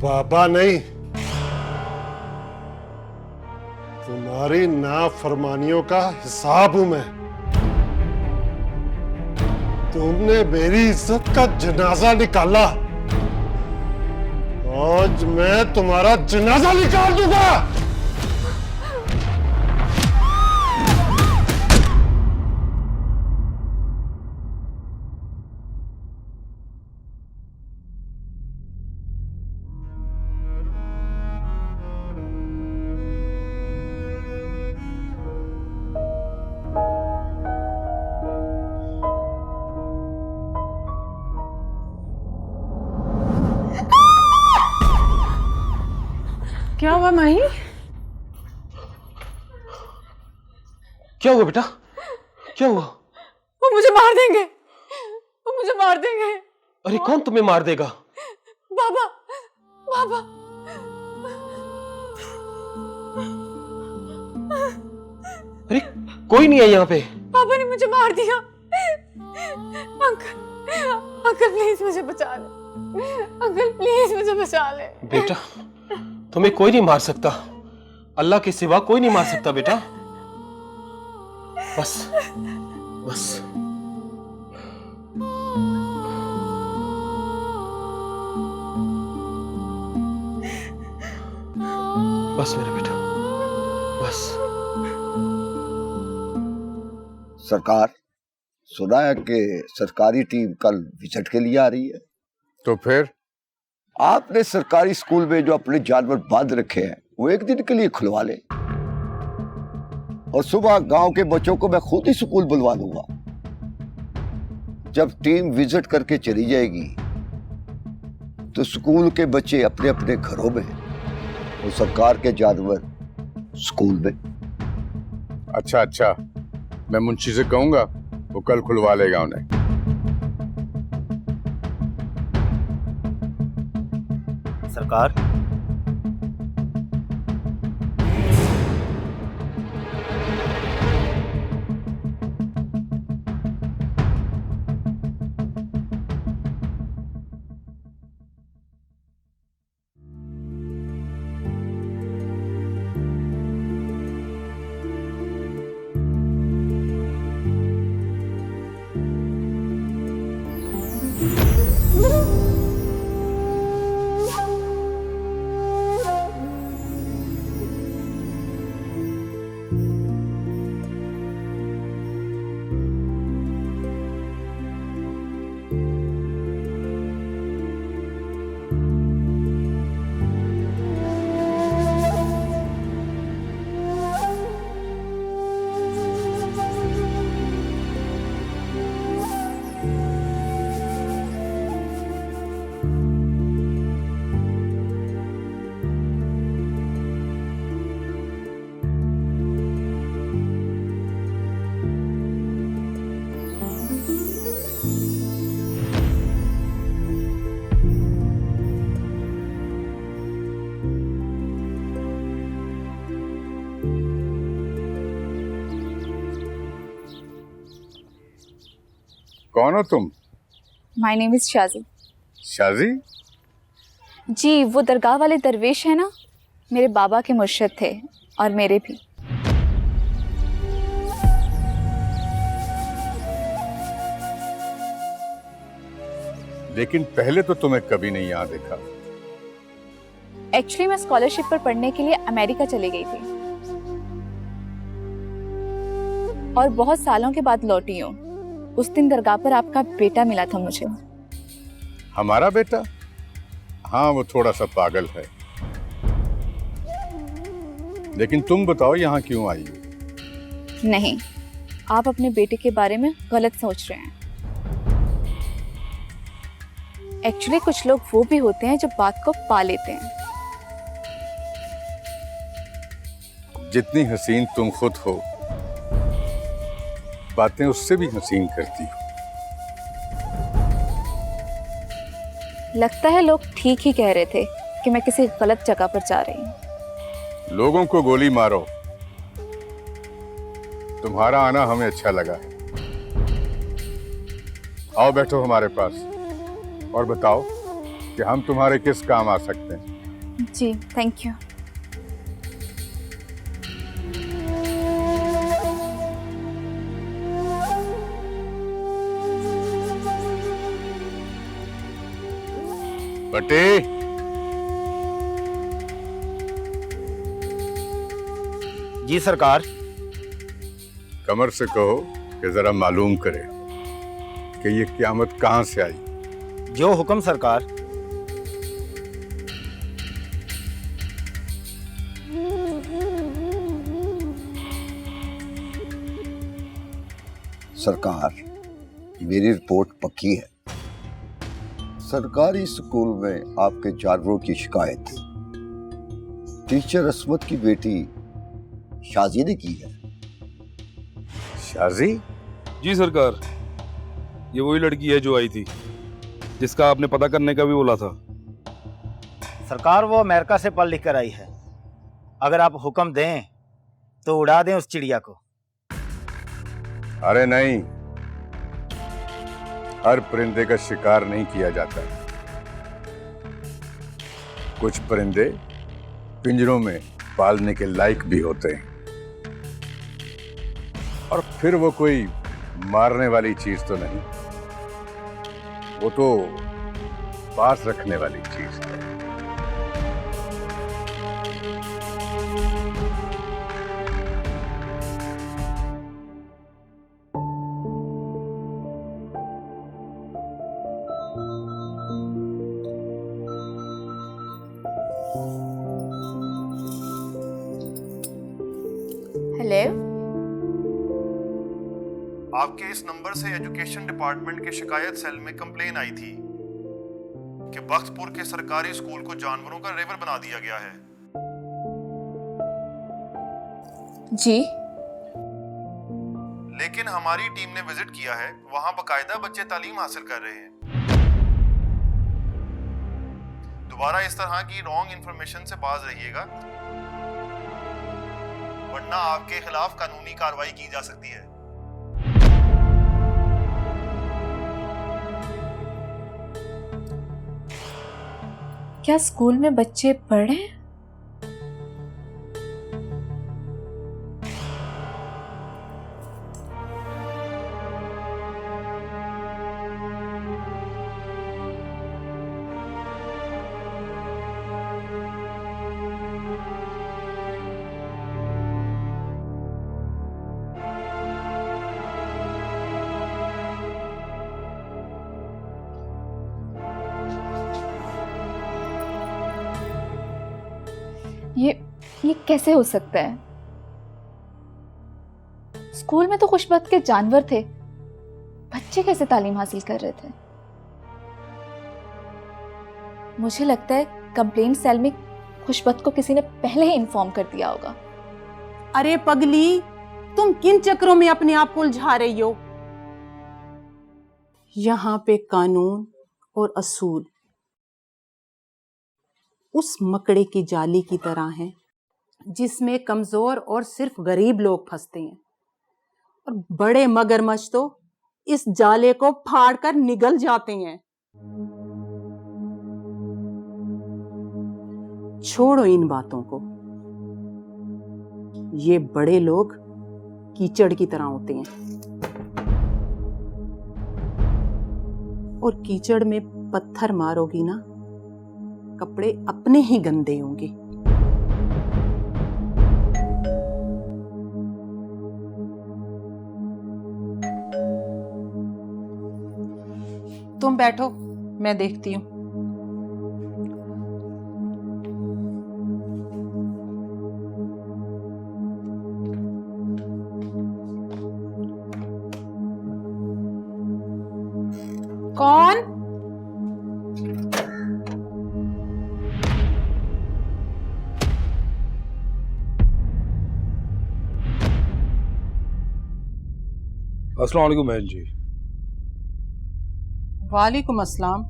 बाबा नहीं, तुम्हारी नाफरमानियों का हिसाब हूं मैं। तुमने मेरी इज्जत का जनाजा निकाला, आज मैं तुम्हारा जनाजा निकाल दूंगा। क्या हुआ माही? क्या हुआ बेटा? क्या हुआ? वो मुझे मार देंगे, वो मुझे मार देंगे। अरे कौन तुम्हें मार देगा? बाबा, बाबा। अरे कोई नहीं है यहाँ पे। पापा ने मुझे मार दिया। अंकल, अंकल प्लीज मुझे बचा ले। अंकल प्लीज मुझे बचा ले। बेटा तुम्हें कोई नहीं मार सकता, अल्लाह के सिवा कोई नहीं मार सकता बेटा। बस बस बस मेरे बेटा बस। सरकार, सुना है कि सरकारी टीम कल विजिट के लिए आ रही है। तो फिर आपने सरकारी स्कूल में जो अपने जानवर बांध रखे हैं वो एक दिन के लिए खुलवा ले, और सुबह गांव के बच्चों को मैं खुद ही स्कूल बुलवा लूंगा। जब टीम विजिट करके चली जाएगी तो स्कूल के बच्चे अपने अपने घरों में और सरकार के जानवर स्कूल में। अच्छा अच्छा, मैं मुंशी से कहूंगा, वो कल खुलवा लेगा उन्हें। सरकार, कौन हो तुम? My name is Shaji. Shaji? जी, वो दरगाह वाले दरवेश है ना, मेरे बाबा के मुर्शिद थे और मेरे भी। लेकिन पहले तो तुम्हें कभी नहीं यहाँ देखा। एक्चुअली मैं स्कॉलरशिप पर पढ़ने के लिए अमेरिका चली गई थी और बहुत सालों के बाद लौटी हूँ। उस दिन दरगाह पर आपका बेटा मिला था मुझे। हमारा बेटा? हाँ, वो थोड़ा सा पागल है। लेकिन तुम बताओ यहाँ क्यों आई हो? नहीं, आप अपने बेटे के बारे में गलत सोच रहे हैं। एक्चुअली कुछ लोग वो भी होते हैं जो बात को पा लेते हैं। जितनी हसीन तुम खुद हो, बातें उससे भी हसीन करती हो। लगता है लोग ठीक ही कह रहे थे कि मैं किसी गलत जगह पर जा रही हूँ। लोगों को गोली मारो, तुम्हारा आना हमें अच्छा लगा है। आओ बैठो हमारे पास और बताओ कि हम तुम्हारे किस काम आ सकते हैं। जी थैंक यू। बटे, जी सरकार। कमर से कहो कि जरा मालूम करे कि ये क़यामत कहां से आई। जो हुक्म सरकार। सरकार, मेरी रिपोर्ट पक्की है। सरकारी स्कूल में आपके जानवरों की शिकायत टीचर असमत की बेटी शाजी ने की है। शाजी? जी सरकार, ये वही लड़की है जो आई थी, जिसका आपने पता करने का भी बोला था। सरकार वो अमेरिका से पढ़ लिख कर आई है। अगर आप हुक्म दें तो उड़ा दें उस चिड़िया को। अरे नहीं, हर परिंदे का शिकार नहीं किया जाता। कुछ परिंदे पिंजरों में पालने के लायक भी होते हैं, और फिर वो कोई मारने वाली चीज तो नहीं, वो तो पास रखने वाली चीज है। हेलो, आपके इस नंबर से एजुकेशन डिपार्टमेंट के शिकायत सेल में कंप्लेन आई थी कि बख्तपुर के सरकारी स्कूल को जानवरों का रेवर बना दिया गया है। जी लेकिन हमारी टीम ने विजिट किया है, वहां बकायदा बच्चे तालीम हासिल कर रहे हैं। दोबारा इस तरह की रॉन्ग इंफॉर्मेशन से बाज रहिएगा, वरना आपके खिलाफ कानूनी कार्रवाई की जा सकती है। क्या स्कूल में बच्चे पढ़ रहे हैं? ये कैसे हो सकता है? स्कूल में तो खुशबख्त के जानवर थे, बच्चे कैसे तालीम हासिल कर रहे थे? मुझे लगता है कंप्लेंट सेल में खुशबख्त को किसी ने पहले ही इन्फॉर्म कर दिया होगा। अरे पगली, तुम किन चक्रों में अपने आप को उलझा रही हो? यहाँ पे कानून और असूल उस मकड़े की जाली की तरह हैं जिसमें कमजोर और सिर्फ गरीब लोग फंसते हैं, और बड़े मगरमच्छ तो इस जाले को फाड़कर निगल जाते हैं। छोड़ो इन बातों को। ये बड़े लोग कीचड़ की तरह होते हैं, और कीचड़ में पत्थर मारोगी ना, कपड़े अपने ही गंदे होंगे। तुम बैठो, मैं देखती हूँ। कौन? अस्सलाम वालेकुम बहन जी। वालेकुम अस्सलाम।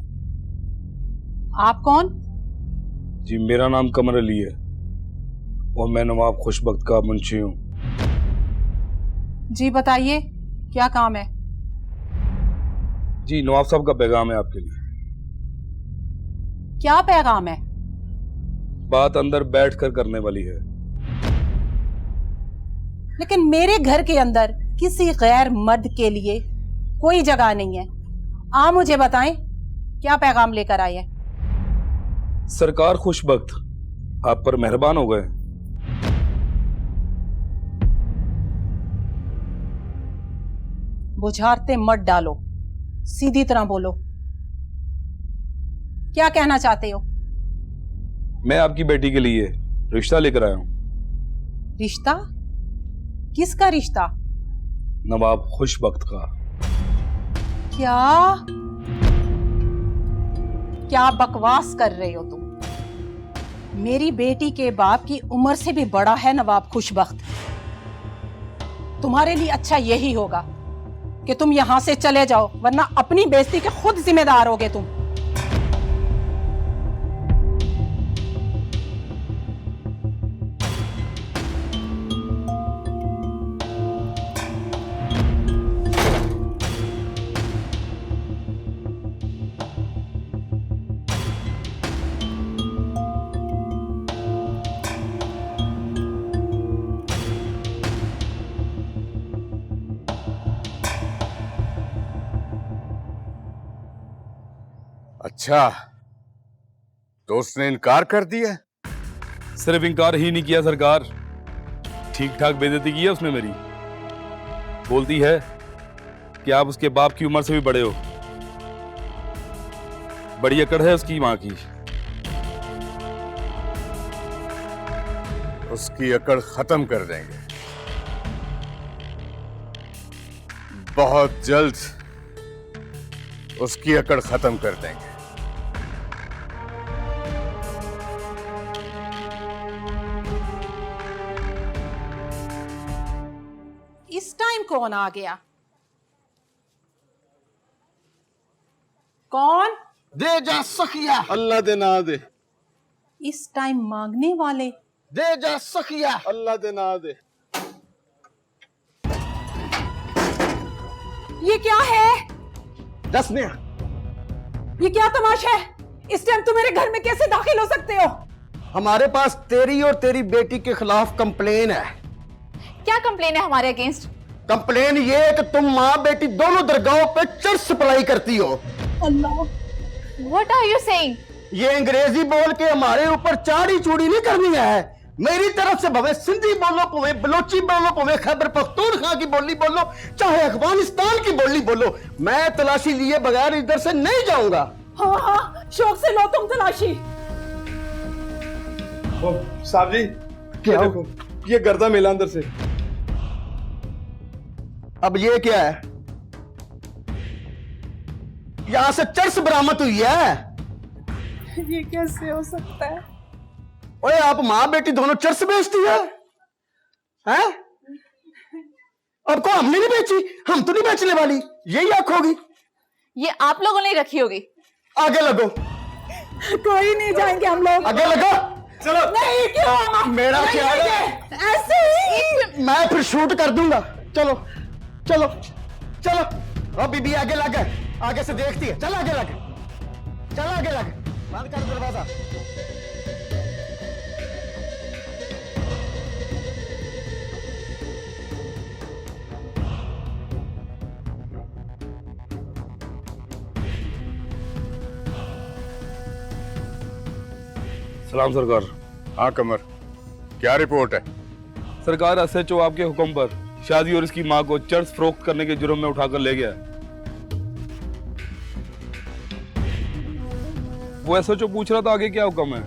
आप कौन? जी मेरा नाम कमर अली है और मैं नवाब खुशबख्त का मुंशी हूँ। जी बताइए, क्या काम है? जी नवाब साहब का पैगाम है आपके लिए। क्या पैगाम है? बात अंदर बैठकर करने वाली है। लेकिन मेरे घर के अंदर किसी गैर मर्द के लिए कोई जगह नहीं है। आप मुझे बताएं क्या पैगाम लेकर आए हैं। सरकार खुशबख्त आप पर मेहरबान हो गए। बुझारते मत डालो, सीधी तरह बोलो, क्या कहना चाहते हो? मैं आपकी बेटी के लिए रिश्ता लेकर आया हूं। रिश्ता? किसका रिश्ता? नवाब खुशबख्त का। क्या क्या बकवास कर रहे हो तुम? मेरी बेटी के बाप की उम्र से भी बड़ा है नवाब खुशबख्त। तुम्हारे लिए अच्छा यही होगा कि तुम यहां से चले जाओ, वरना अपनी बेइज्जती के खुद जिम्मेदार होगे तुम। अच्छा, तो उसने इनकार कर दिया? सिर्फ इनकार ही नहीं किया सरकार, ठीक ठाक बेइज्जती की है उसने मेरी। बोलती है कि आप उसके बाप की उम्र से भी बड़े हो। बड़ी अकड़ है उसकी मां की। उसकी अकड़ खत्म कर देंगे बहुत जल्द, उसकी अकड़ खत्म कर देंगे। इस टाइम कौन आ गया? कौन? दे जा सखिया, अल्लाह दे ना दे। इस टाइम मांगने वाले? दे जा सखिया, अल्लाह दे ना दे। ये क्या है? दसनिया, ये क्या तमाशा है? इस टाइम तुम मेरे घर में कैसे दाखिल हो सकते हो? हमारे पास तेरी और तेरी बेटी के खिलाफ कंप्लेन है। क्या कंप्लेन है हमारे अगेंस्ट? कंप्लेन ये है कि तुम माँ बेटी दोनों दरगाहों पे चर्च सप्लाई करती हो। अल्लाह, व्हाट आर यू सेइंग? ये अंग्रेजी बोल के हमारे ऊपर चाड़ी चूड़ी नहीं करनी है। मेरी तरफ से भवे सिंधी बोलो, भवे बलोची बोलो, भवे खैबर पख्तूनख्वा की बोली बोलो, चाहे अफगानिस्तान की बोली बोलो, मैं तलाशी लिए बगैर इधर से नहीं जाऊंगा। हाँ हाँ, शौक से लो तुम तलाशी। साहब जी, क्या देखो, ये गर्दा मिला अंदर से। अब ये क्या है? यहां से चर्च बरामद हुई है। ये कैसे हो सकता है? ओए, आप माँ बेटी दोनों चर्च बेचती है? हैं? आपको हमने नहीं बेची, हम तो नहीं बेचने वाली, यही आंख होगी। ये आप लोगों ने रखी होगी। आगे लगो। कोई नहीं जाएंगे हम लोग। आगे लगो। चलो। नहीं, क्यों? मेरा नहीं ख्याल है जाएंगे। ऐसे ही मैं फिर शूट कर दूंगा। चलो चलो चलो। और बीबी आगे लगे, आगे से देखती है। चल आगे लगे, चल आगे लगे। बंद कर दरवाजा। सलाम सरकार। हाँ कमर, क्या रिपोर्ट है? सरकार एसएचओ आपके हुक्म पर शादी और इसकी मां को चर्च फरोख्त करने के जुर्म में उठाकर ले गया। वो एसएचओ पूछ रहा था आगे क्या हुक्म है।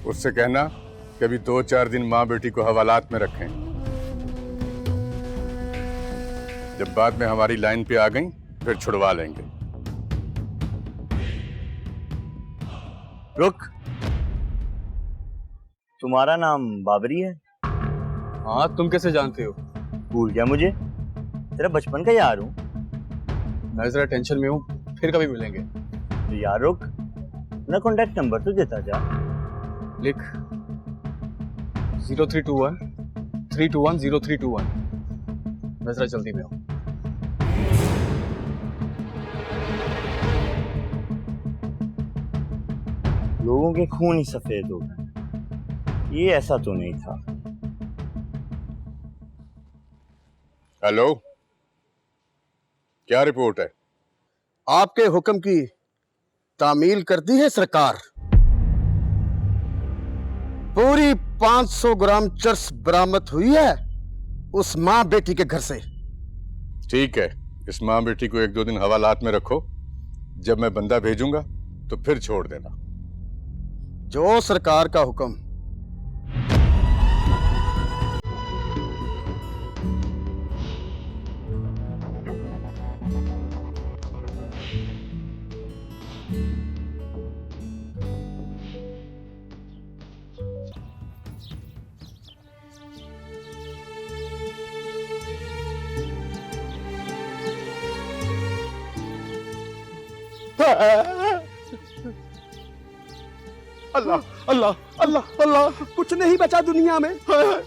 उससे कहना कि अभी 2-4 दिन माँ बेटी को हवालात में रखें। जब बाद में हमारी लाइन पे आ गई फिर छुड़वा लेंगे। रुक, तुम्हारा नाम बाबरी है? हाँ, तुम कैसे जानते हो? भूल गया मुझे, तेरा बचपन का यार हूँ। मैं जरा टेंशन में हूँ, फिर कभी मिलेंगे। तो यार रुक, अपना कॉन्टैक्ट नंबर तो देता जा। लिख 0321 321 0321। मैं जरा जल्दी में हूँ। लोगों के खून ही सफेद हो गए। ये ऐसा तो नहीं था। हेलो, क्या रिपोर्ट है? आपके हुक्म की तामील कर दी है सरकार। पूरी 500 ग्राम चर्स बरामद हुई है उस मां बेटी के घर से। ठीक है, इस मां बेटी को 1-2 दिन हवालात में रखो। जब मैं बंदा भेजूंगा तो फिर छोड़ देना। जो सरकार का हुक्म। अल्लाह अल्लाह अल्लाह अल्लाह, कुछ नहीं बचा दुनिया में।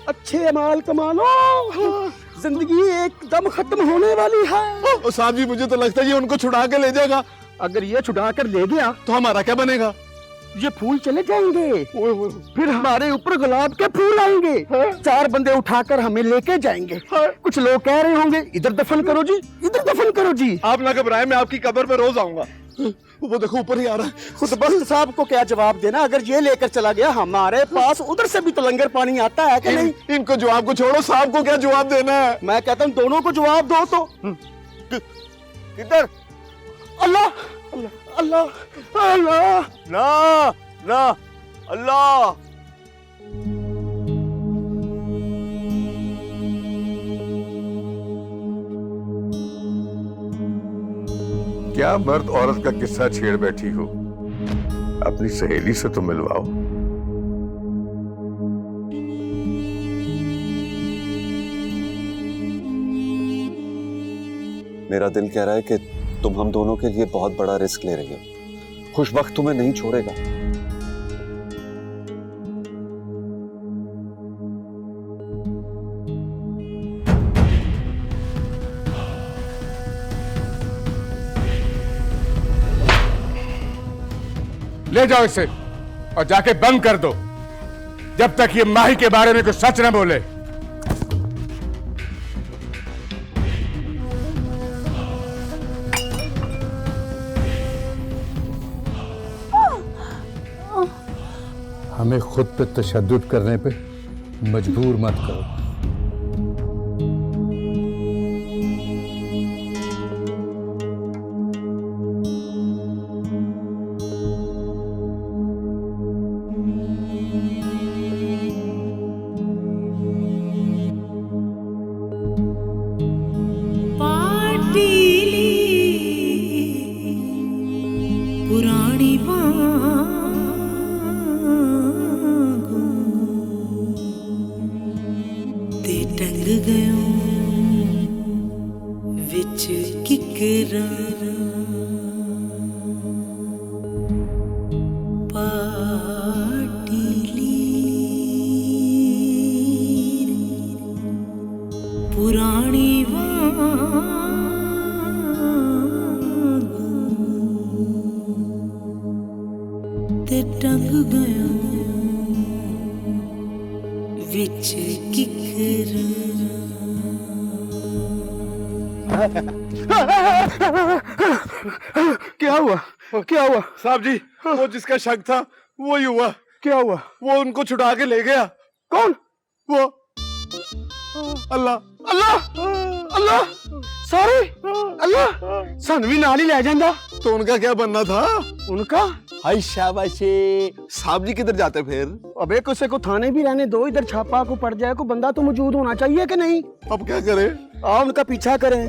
अच्छे माल कमा लो, जिंदगी एकदम खत्म होने वाली है। साहब जी, मुझे तो लगता है ये उनको छुड़ा के ले जाएगा। अगर ये छुड़ा कर ले गया तो हमारा क्या बनेगा? ये फूल चले जाएंगे, फिर हमारे ऊपर गुलाब के फूल आएंगे। 4 बंदे उठाकर हमें लेके जाएंगे। कुछ लोग कह रहे होंगे इधर दफन करो जी, इधर दफन करो जी। आप ना घबराएं, मैं आपकी कब्र पे रोज आऊंगा। वो देखो ऊपर ही आ रहा है। खुदबख्त साहब को क्या जवाब देना? अगर ये लेकर चला गया, हमारे पास उधर से भी तो लंगर पानी आता है कि नहीं? इनको जवाब को छोड़ो, साहब को क्या जवाब देना है? मैं कहता हूँ दोनों को जवाब दो। तो किधर? अल्लाह अल्लाह अल्लाह अल्लाह, ना ना, अल्लाह। क्या मर्द औरत का किस्सा छेड़ बैठी हो? अपनी सहेली से तो मिलवाओ। मेरा दिल कह रहा है कि तुम हम दोनों के लिए बहुत बड़ा रिस्क ले रही हो। खुशबख्त तुम्हें नहीं छोड़ेगा। ले जाओ इसे और जाके बंद कर दो जब तक ये माही के बारे में कुछ सच न बोले। हमें खुद पे तशद्दुद करने पे मजबूर मत करो। पुरानी ते टंग गयो विच किकरा पुरानी ते टंग गया विच किकरा। क्या हुआ? क्या हुआ? साहब जी, वो जिसका शक था वो ही हुआ। क्या हुआ? वो उनको छुड़ा के ले गया। कौन? वो अल्लाह अल्लाह अल्लाह, सॉरी अल्लाह, सन भी नाल ही ले जांदा। तो उनका क्या बनना था? उनका हाय शाबाशी। साहब जी किधर जाते फिर? अबे किसी को थाने भी रहने दो, इधर छापा को पड़ जाए, को बंदा तो मौजूद होना चाहिए कि नहीं? अब क्या करें? आओ उनका पीछा करें।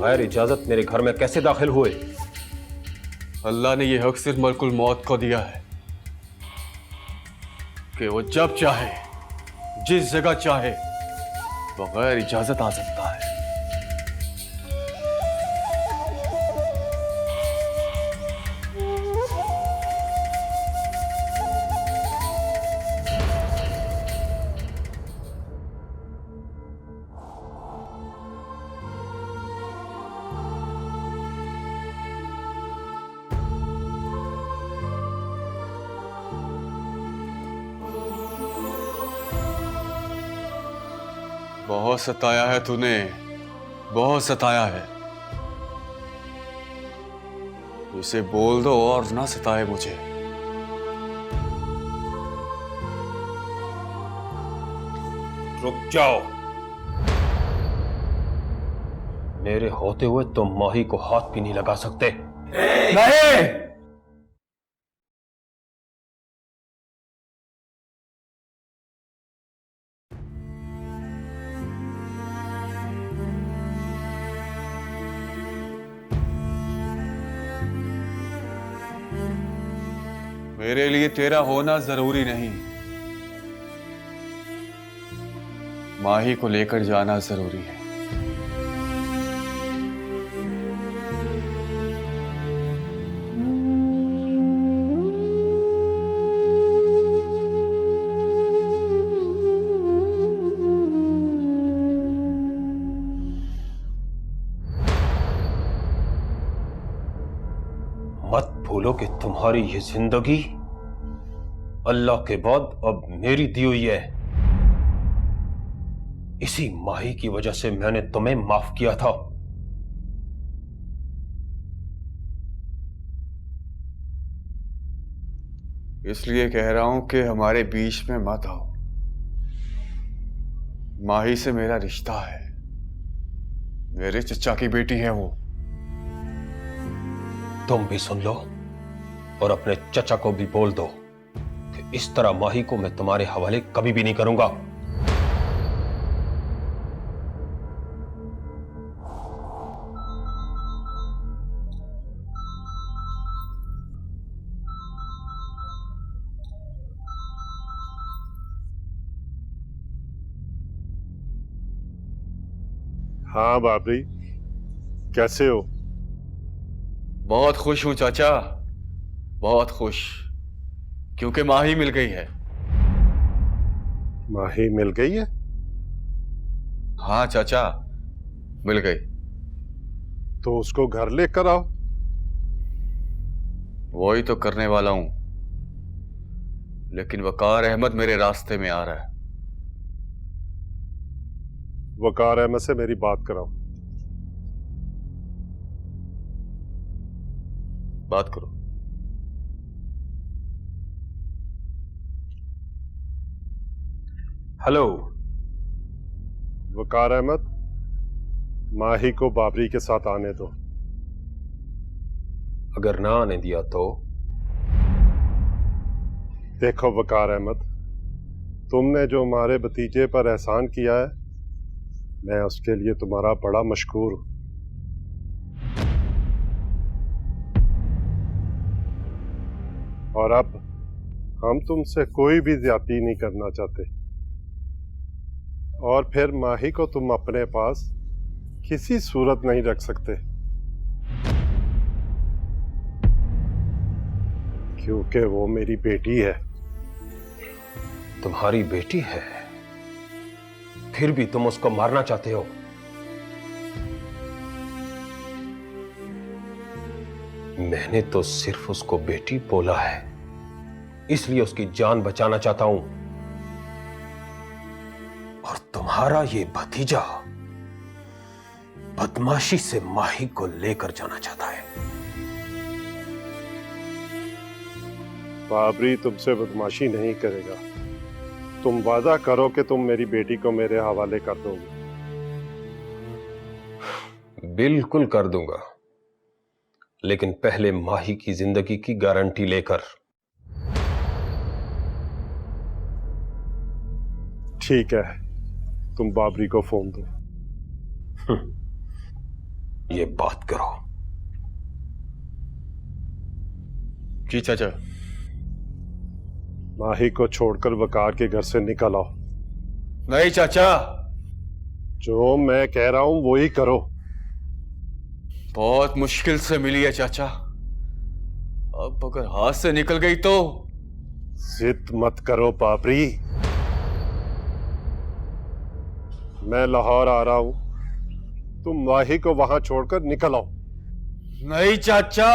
बगैर इजाजत मेरे घर में कैसे दाखिल हुए? अल्लाह ने यह हक सिर्फ मलकुल मौत को दिया है कि वो जब चाहे जिस जगह चाहे बगैर इजाजत आ सकता है। बहुत सताया है तूने, बहुत सताया है। उसे बोल दो और ना सताए मुझे। रुक जाओ। मेरे होते हुए तुम माही को हाथ भी नहीं लगा सकते। नहीं। मेरे लिए तेरा होना जरूरी नहीं, माही को लेकर जाना जरूरी है। मत भूलो कि तुम्हारी ये जिंदगी अल्लाह के बाद अब मेरी दी हुई है। इसी माही की वजह से मैंने तुम्हें माफ किया था। इसलिए कह रहा हूं कि हमारे बीच में मत आओ। माही से मेरा रिश्ता है, मेरे चचा की बेटी है वो। तुम भी सुन लो और अपने चचा को भी बोल दो कि इस तरह माही को मैं तुम्हारे हवाले कभी भी नहीं करूंगा। हाँ बाबरी, कैसे हो? बहुत खुश हूं चाचा, बहुत खुश, क्योंकि माही मिल गई है। माही मिल गई है? हाँ चाचा, मिल गई। तो उसको घर लेकर आओ। वही तो करने वाला हूं, लेकिन वकार अहमद मेरे रास्ते में आ रहा है। वकार अहमद से मेरी बात कराओ। बात करो। हेलो वकार अहमद, माही को बाबरी के साथ आने दो। अगर ना आने दिया तो? देखो वकार अहमद, तुमने जो हमारे भतीजे पर एहसान किया है, मैं उसके लिए तुम्हारा बड़ा मशकूर हूं। और अब हम तुमसे कोई भी ज्यादती नहीं करना चाहते। और फिर माही को तुम अपने पास किसी सूरत नहीं रख सकते, क्योंकि वो मेरी बेटी है। तुम्हारी बेटी है, फिर भी तुम उसको मारना चाहते हो? मैंने तो सिर्फ उसको बेटी बोला है, इसलिए उसकी जान बचाना चाहता हूं। और तुम्हारा ये भतीजा बदमाशी से माही को लेकर जाना चाहता है। बाबरी तुमसे बदमाशी नहीं करेगा। तुम वादा करो कि तुम मेरी बेटी को मेरे हवाले कर दोगे। बिल्कुल कर दूंगा, लेकिन पहले माही की जिंदगी की गारंटी लेकर। ठीक है, तुम बाबरी को फोन दो। ये बात करो। जी चाचा। माही को छोड़कर वकार के घर से निकल आओ। नहीं चाचा। जो मैं कह रहा हूं वो ही करो। बहुत मुश्किल से मिली है चाचा, अब अगर हाथ से निकल गई तो। जिद मत करो पापरी, मैं लाहौर आ रहा हूं, तुम माही को वहां छोड़कर निकल आओ। नहीं चाचा।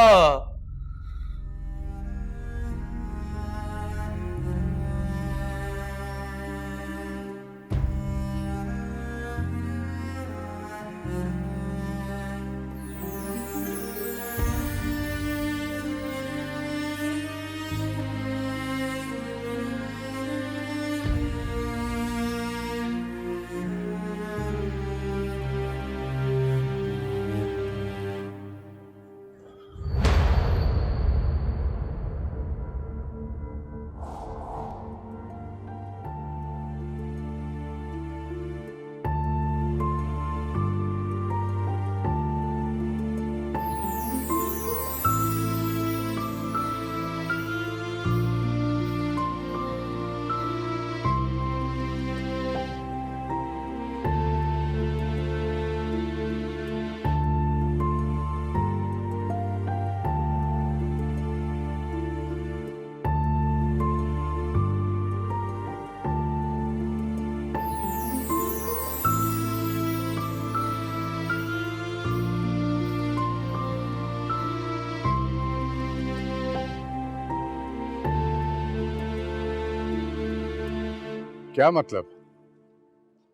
क्या मतलब?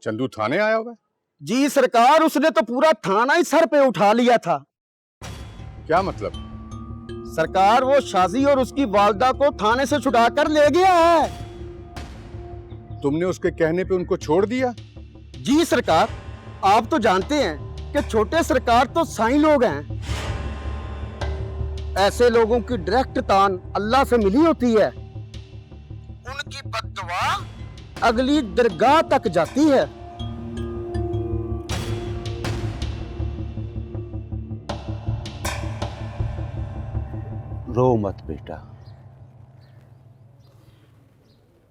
चंदू थाने आया हुआ है? जी सरकार, उसने तो पूरा थाना ही सर पे उठा लिया था। क्या मतलब? सरकार, वो शाजी और उसकी वालदा को थाने से छुड़ा कर ले गया है। तुमने उसके कहने पे उनको छोड़ दिया? जी सरकार, आप तो जानते हैं कि छोटे सरकार तो साईं लोग हैं। ऐसे लोगों की डायरेक्ट तान अल्लाह से मिली होती है। उनकी बद्दुआ अगली दरगाह तक जाती है। रो मत बेटा,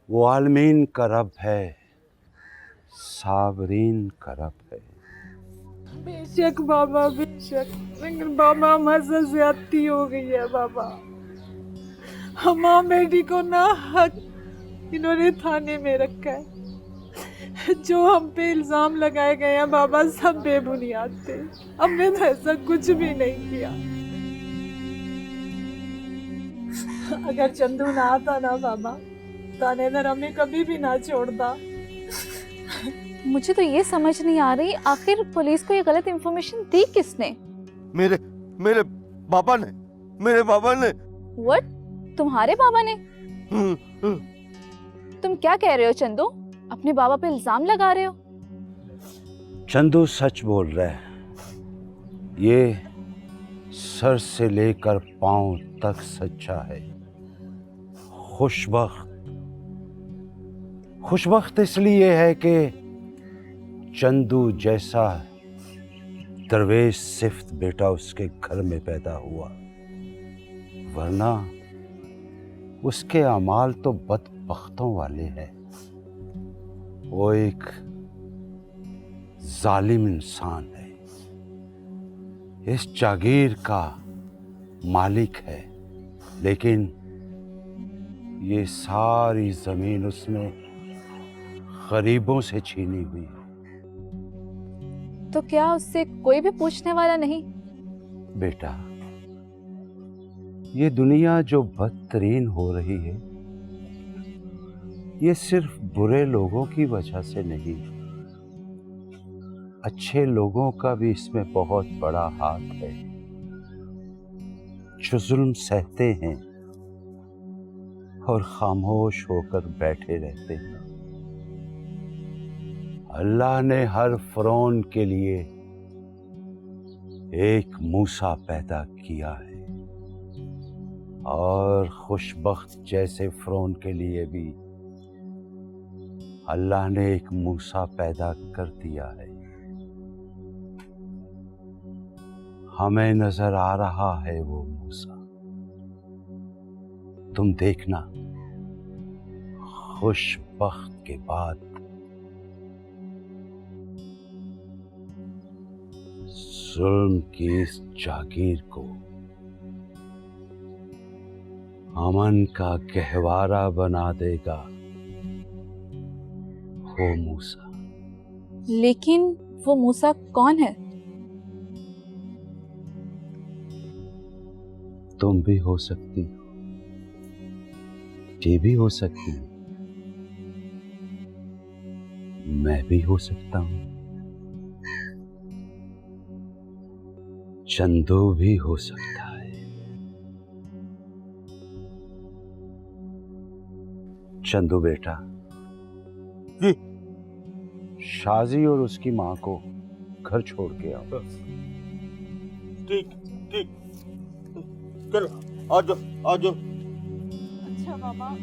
वो आलमीन का रब है, साबरीन का रब है। बेशक बाबा, बेशक, लेकिन बाबा हमारे ज्यादती हो गई है बाबा। हमारी बेटी को ना हक इन्होंने थाने में रखा है। जो हम पे इल्जाम लगाए गए हैं बाबा, सब बेबुनियाद थे। हमने तो ऐसा कुछ भी नहीं किया। अगर चंदू ना आता ना बाबा, थानेदार हमें कभी भी ना छोड़ता। मुझे तो ये समझ नहीं आ रही, आखिर पुलिस को ये गलत इंफॉर्मेशन दी किसने? मेरे बाबा ने, मेरे बाबा ने। व्हाट? तुम्हारे बाबा ने? तुम क्या कह रहे हो चंदू? अपने बाबा पे इल्जाम लगा रहे हो? चंदू सच बोल रहा है। ये सर से लेकर पांव तक सच्चा है। खुशबख्त इसलिए है कि चंदू जैसा दरवेश सिफ्त बेटा उसके घर में पैदा हुआ, वरना उसके अमाल तो बदबख्तों वाले हैं। वो एक जालिम इंसान है, इस जागीर का मालिक है, लेकिन ये सारी जमीन उसने गरीबों से छीनी हुई है। तो क्या उससे कोई भी पूछने वाला नहीं? बेटा, ये दुनिया जो बदतरीन हो रही है, ये सिर्फ बुरे लोगों की वजह से नहीं, अच्छे लोगों का भी इसमें बहुत बड़ा हाथ है, जो जुल्म सहते हैं और खामोश होकर बैठे रहते हैं। अल्लाह ने हर फ़िरौन के लिए एक मूसा पैदा किया है, और खुशबख्त जैसे फ़िरौन के लिए भी अल्लाह ने एक मूसा पैदा कर दिया है। हमें नजर आ रहा है वो मूसा। तुम देखना, खुशबख्त के बाद जुल्म की इस जागीर को अमन का गहवारा बना देगा वो मूसा। लेकिन वो मूसा कौन है? तुम भी हो सकती हो, ये भी हो सकती है, मैं भी हो सकता हूं, चंदू भी हो सकता है। चंदू बेटा, जी। शाजी और उसकी मां को घर छोड़ के आओ। ठीक ठीक, चलो आ जाओ आ जाओ। अच्छा बाबा।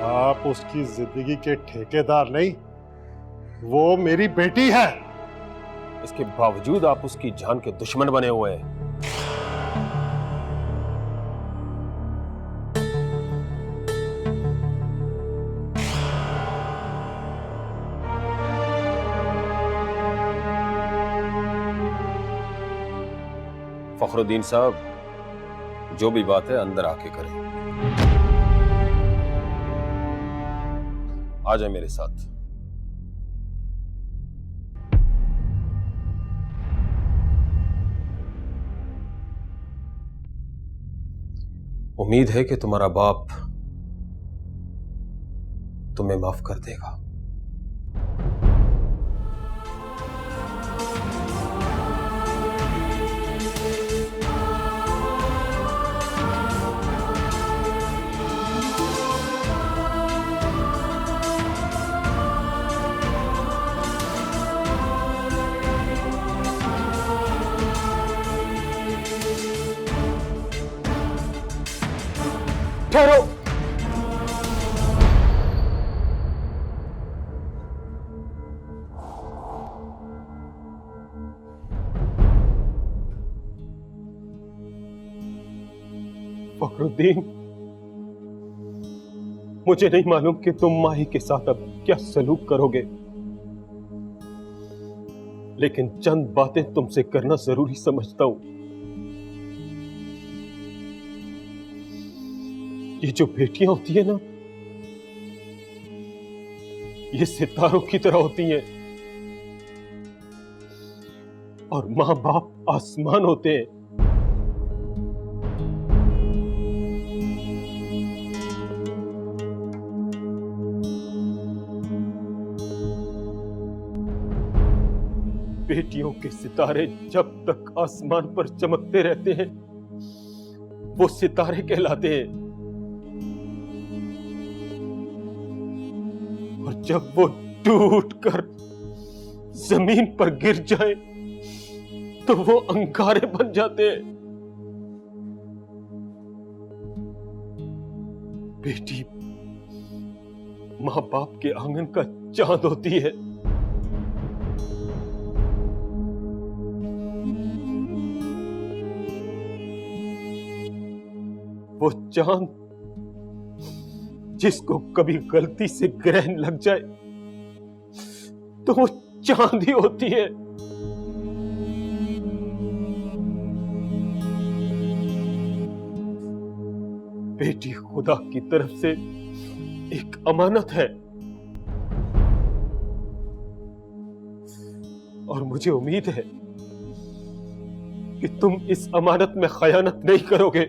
आप उसकी जिंदगी के ठेकेदार नहीं, वो मेरी बेटी है। इसके बावजूद आप उसकी जान के दुश्मन बने हुए हैं। फखरुद्दीन साहब, जो भी बात है अंदर आके करें। आ जाए मेरे साथ। उम्मीद है कि तुम्हारा बाप तुम्हें माफ कर देगा। ठहरो। फखरुद्दीन, मुझे नहीं मालूम कि तुम माही के साथ अब क्या सलूक करोगे, लेकिन चंद बातें तुमसे करना जरूरी समझता हूं। ये जो बेटियां होती है ना, ये सितारों की तरह होती हैं, और मां बाप आसमान होते हैं। बेटियों के सितारे जब तक आसमान पर चमकते रहते हैं, वो सितारे कहलाते हैं, और जब वो टूटकर जमीन पर गिर जाए तो वो अंगारे बन जाते हैं। बेटी मां बाप के आंगन का चांद होती है। वो चांद जिसको कभी गलती से ग्रहण लग जाए तो वो चांद ही होती है। बेटी खुदा की तरफ से एक अमानत है और मुझे उम्मीद है कि तुम इस अमानत में खयानत नहीं करोगे।